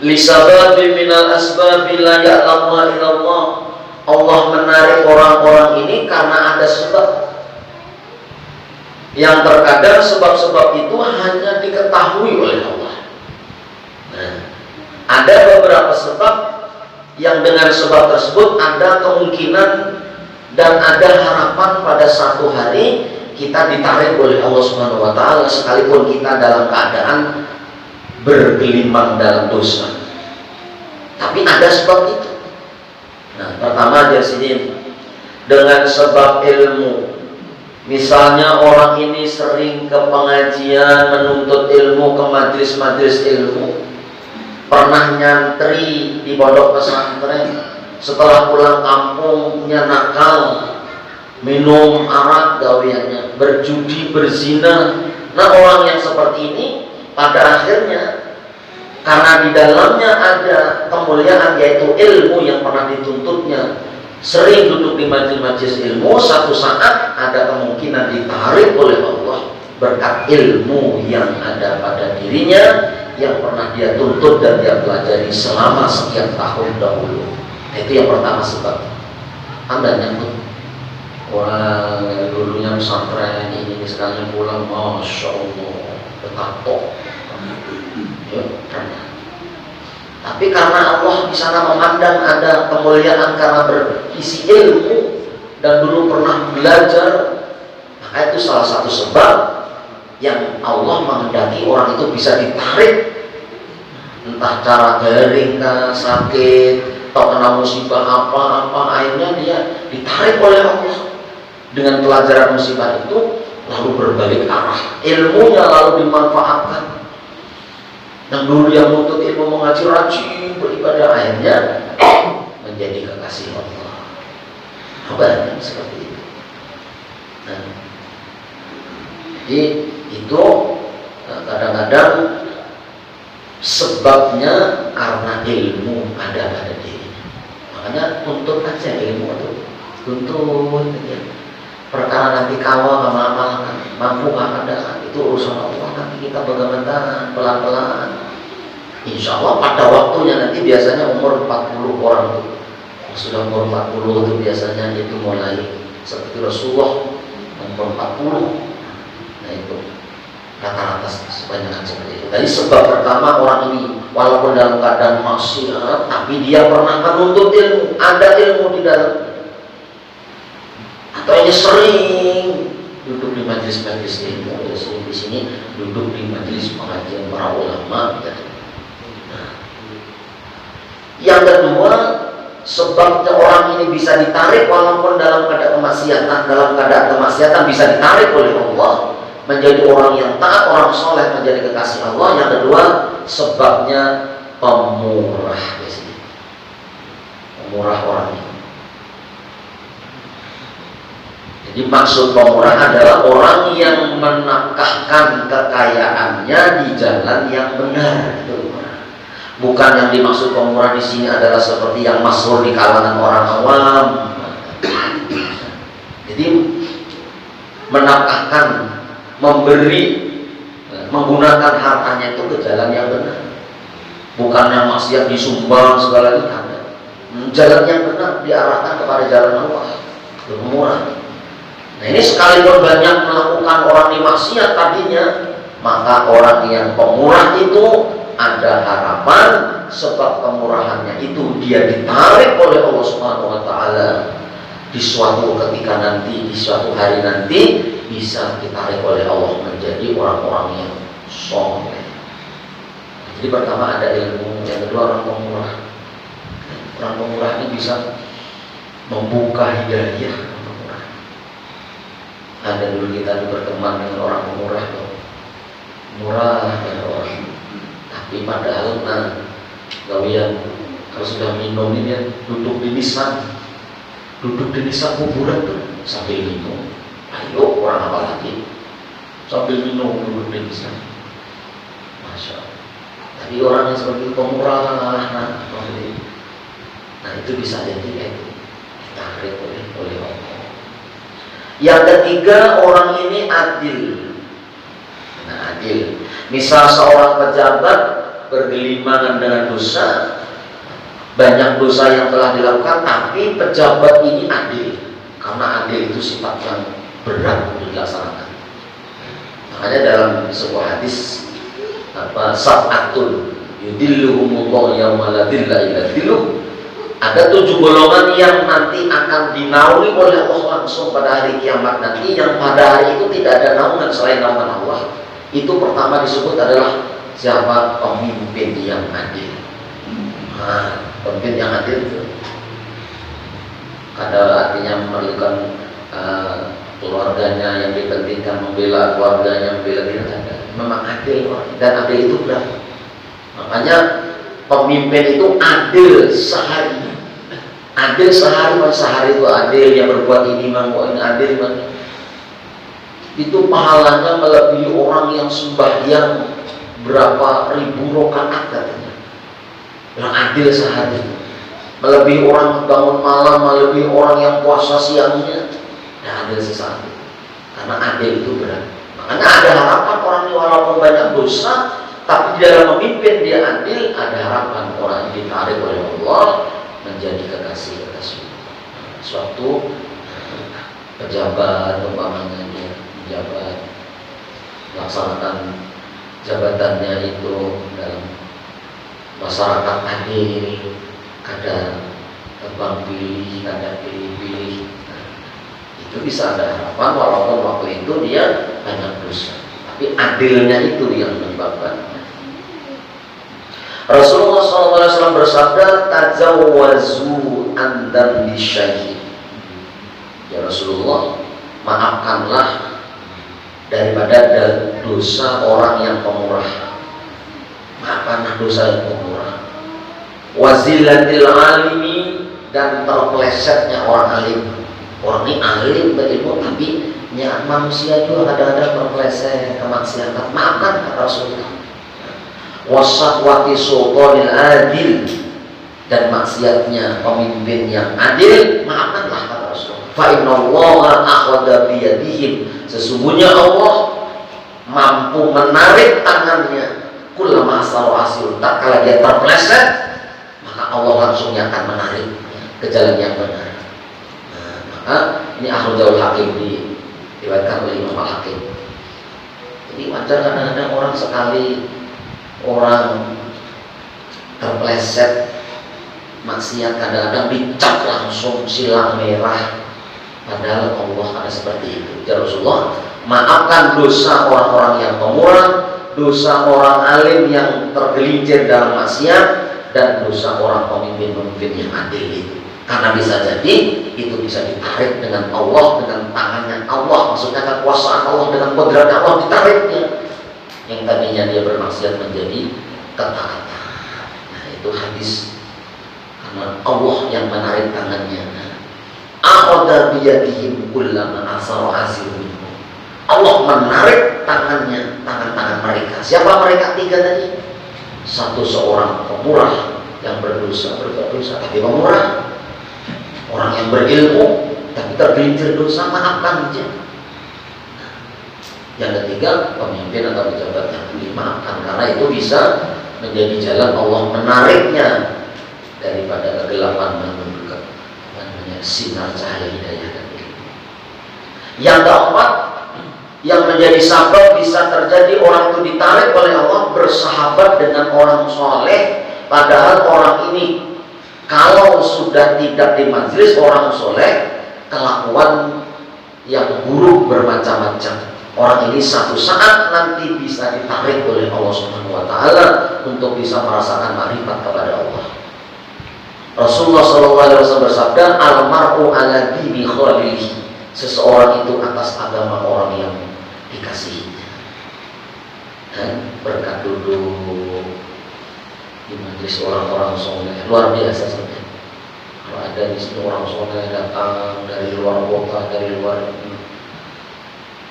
Lisababi minal asbabi la ya'lamuha illallah. Allah menarik orang-orang ini karena ada sebab yang terkadang sebab-sebab itu hanya diketahui oleh Allah. Nah, ada beberapa sebab yang dengan sebab tersebut ada kemungkinan dan ada harapan pada satu hari kita ditarik oleh Allah Subhanahu wa taala sekalipun kita dalam keadaan bergelimang dalam dosa. Tapi ada sebab itu. Nah, pertama di sini dengan sebab ilmu. Misalnya orang ini sering ke pengajian, menuntut ilmu, ke majelis-majelis ilmu, pernah nyantri di pondok pesantren, setelah pulang kampungnya nakal, minum arak gaweannya, berjudi, berzina. Nah, orang yang seperti ini pada akhirnya karena di dalamnya ada kemuliaan yaitu ilmu yang pernah dituntutnya, sering duduk di majelis-majelis ilmu, satu saat ada kemungkinan ditarik oleh Allah berkat ilmu yang ada pada dirinya yang pernah dia tuntut dan dia pelajari selama sekian tahun dahulu. Itu yang pertama sebab. Anda nyambut orang yang dulunya pesantren ini sekalian pulang, masya Allah, betato. Ya, tapi karena Allah di sana memandang ada kemuliaan karena berisi ilmu dan dulu pernah belajar, maka itu salah satu sebab yang Allah menghendaki orang itu bisa ditarik, entah cara garing, sakit, atau kena musibah apa-apa, akhirnya dia ditarik oleh Allah dengan pelajaran musibah itu, lalu berbalik arah, ilmunya lalu dimanfaatkan. Yang dulu yang menuntut ilmu mengaji rajin beribadah, akhirnya menjadi kekasih Allah. Banyak seperti itu. Nah, jadi itu kadang-kadang sebabnya karena ilmu ada pada diri. Makanya tuntut aja ilmu itu, tuntut aja. Perkara nanti kawal amal-amal mampu ada, itu urusan Allah. Nanti kita bagaimana pelan-pelan. Insya Allah pada waktunya nanti biasanya umur 40 orang itu. Sudah umur 40 itu biasanya itu mulai seperti Rasulullah umur 40. Nah itu rata-rata sebanyak seperti itu. Jadi sebab pertama orang ini walaupun dalam keadaan maksiat, tapi dia pernah menuntut ilmu, ada ilmu di dalamnya. Atau ini sering duduk di majelis-majelis ilmu, sering di sini duduk di majelis pengajian para ulama. Gitu. Nah, yang kedua, sebabnya orang ini bisa ditarik walaupun dalam keadaan kemaksiatan bisa ditarik oleh Allah menjadi orang yang taat, orang soleh, menjadi kekasih Allah. Yang kedua, sebabnya pemurah di sini, pemurah orang ini. Jadi maksud pemurah adalah orang yang menafkahkan kekayaannya di jalan yang benar. Bukan yang dimaksud pemurah di sini adalah seperti yang masyhur di kalangan orang awam. Jadi menafkahkan, memberi, menggunakan hartanya itu ke jalan yang benar. Bukan yang maksiat disumbang segala ada. Jalan yang benar diarahkan kepada jalan Allah. Itu pemurah. Nah ini sekalipun banyak melakukan orang di maksiat tadinya, maka orang yang pemurah itu ada harapan sebab kemurahannya itu dia ditarik oleh Allah Subhanahu wa taala di suatu ketika nanti, di suatu hari nanti bisa ditarik oleh Allah menjadi orang-orang yang soleh. Jadi pertama ada ilmu, yang kedua orang pemurah. Orang pemurah ini bisa membuka hidayah. Ada dulu kita berteman dengan orang pemurah, murah dan orang, tapi padahal gawian kalau sudah minum ini ya, duduk di nisan kuburan tuh sambil minum. Ayo orang apa lagi sambil minum duduk di nisan, masya Allah. Tapi orang yang seperti itu pemurah, nah itu bisa jadi ditarik oleh Allah. Yang ketiga, orang ini adil. Nah, adil. Misal seorang pejabat bergelimangan dengan dosa, banyak dosa yang telah dilakukan, tapi pejabat ini adil, karena adil itu sifat yang berat untuk dilaksanakan. Makanya dalam sebuah hadis sab'atun yudilluhumullahu yauma la dhilla illa dhilluh, ada 7 golongan yang nanti akan dinaungi oleh Allah langsung pada hari kiamat nanti, yang pada hari itu tidak ada naungan selain naungan Allah. Itu pertama disebut adalah siapa? Pemimpin yang adil. Pemimpin yang adil itu ada artinya memerlukan keluarganya yang dipentingkan, membela keluarganya, membela diri. Memang adil, dan adil itu berat. Makanya pemimpin itu adil sehari. Adil sehari itu adil, yang berbuat ini ini adil. Itu pahalanya melebihi orang yang sembahyang berapa ribu rakaat katanya. Yang adil sehari, melebihi orang bangun malam, melebihi orang yang puasa siangnya. Dan adil sesaat, karena adil itu berat. Makanya ada harapan orang ini walaupun banyak dosa, tapi di dalam memimpin dia adil, ada harapan orang ini ditarik oleh Allah menjadi kekasih. Suatu pejabat, umpamanya dia pejabat, melaksanakan jabatannya itu dalam masyarakat adil, kadang tebang pilih, kadang pilih-pilih. Itu bisa ada harapan walaupun waktu itu dia banyak dosa, tapi adilnya itu yang menyebabkan. Rasulullah SAW bersabda, tajawwazu an dzambi syahid. Ya Rasulullah, maafkanlah daripada dosa orang yang pemurah. Maafkanlah dosa yang pemurah. Wazillatil alimi, dan terpelesetnya orang alim. Orang ini alim berilmu, tapi manusia juga kadang-kadang terpeleset kemaksiatan. Maafkan kata Rasulullah. Wasaqwati sultanil adil, dan maksiatnya pemimpin yang adil, maafkanlah kata Rasulullah. Fa innallaha akhadha biyadihim, sesungguhnya Allah mampu menarik tangannya. Kullama asaru asil, tak kala dia terpeleset, maka Allah langsung akan menarik ke jalan yang benar. Ini akhrajahul Hakim, diriwayatkan oleh Imam Al-Hakim. Jadi wajar kadang-kadang orang sekali orang terpeleset maksiat, kadang-kadang dicap langsung silang merah, padahal Allah ada seperti itu. Ya Rasulullah, maafkan dosa orang-orang yang pemurah, dosa orang alim yang tergelincir dalam maksiat, dan dosa orang pemimpin-pemimpin yang adil itu. Karena bisa jadi itu bisa ditarik dengan Allah, dengan tangannya Allah, maksudnya kekuasaan Allah, dengan kodrat Allah ditariknya. Yang tadinya dia bermaksiat menjadi ketaatan. Nah, itu hadis, karena Allah yang menarik tangannya. Akhadha biyadihim kullama asaru azim. Allah menarik tangannya, tangan-tangan mereka. Siapa mereka? 3 tadi. Satu, seorang pemurah yang berdosa, tapi pemurah. Orang yang berilmu tapi tergelincir dosa, maafkan dia. Yang ketiga, pemimpin atau pejabat yang dimaafkan, karena itu bisa menjadi jalan Allah menariknya daripada kegelapan menuju ke sinar cahaya hidayah dan ilmu. Yang keempat, yang menjadi sebab bisa terjadi orang itu ditarik oleh Allah, bersahabat dengan orang soleh, padahal orang ini kalau sudah tidak di majelis orang soleh, kelakuan yang buruk bermacam-macam. Orang ini satu saat nanti bisa ditarik oleh Allah Subhanahu wa Ta'ala untuk bisa merasakan makrifat kepada Allah. Rasulullah SAW bersabda, almaru ala dini khalilihi, seseorang itu atas agama orang yang dikasihinya. Dan berkat duduk di majelis orang-orang soleh luar biasa saja. Kalau ada di situ orang soleh datang dari luar kota, dari luar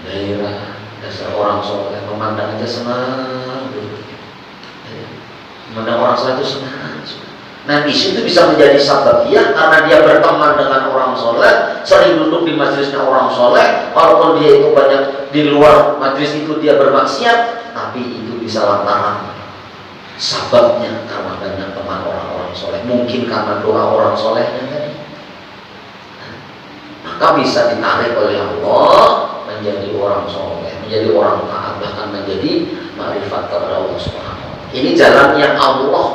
daerah, dasar orang soleh memandang aja senang, memandang orang soleh itu senang. Nah, di situ bisa menjadi sababiyah karena dia berteman dengan orang soleh, sering duduk di majelisnya orang soleh, walaupun dia itu banyak di luar majelis itu dia bermaksiat, tapi itu bisa lantaran Sababnya karena banyak teman orang-orang soleh, mungkin karena doa orang solehnya tadi. Maka bisa ditarik oleh Allah menjadi orang soleh, menjadi orang taat, bahkan menjadi ma'rifat kepada Allah Subhanahu wa Ta'ala. Ini jalannya Allah,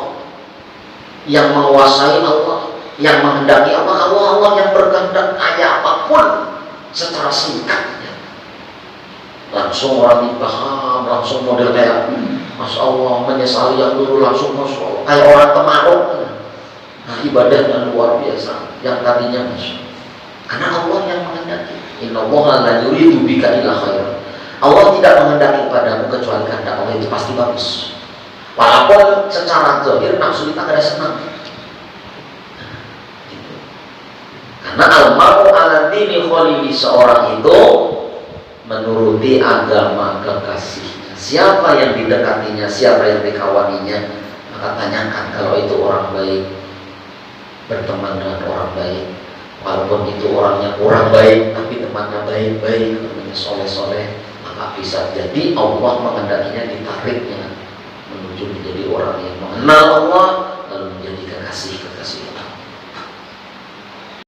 yang menguasai Allah, yang menghendaki Allah yang berkehendak kayak apapun secara singkatnya. Langsung orang dipaham, langsung model kayak Masya Allah, menyesali yang dulu, langsung Masya Allah, kayak orang kemaruk. Nah, ibadahnya luar biasa, yang tadinya Masya Allah. Karena Allah yang menghendaki. Innallaha la yuridu bika illa khairan. Allah tidak menghendaki padamu kecuali kehendak Allah itu pasti bagus. Walaupun secara zahir nafsu kita kada senang. Gitu. Karena al-mar'u 'ala dini khalili, seorang itu menuruti agama kekasihnya. Siapa yang didekatinya, siapa yang dikawaninya, maka tanyakan kalau itu orang baik, berteman dengan orang baik. Walaupun itu orangnya kurang baik, tapi temannya baik-baik, temannya soleh-soleh, maka bisa jadi Allah menghendakinya ditariknya menuju menjadi orang yang mengenal Allah, lalu menjadi kekasih-kekasih Allah.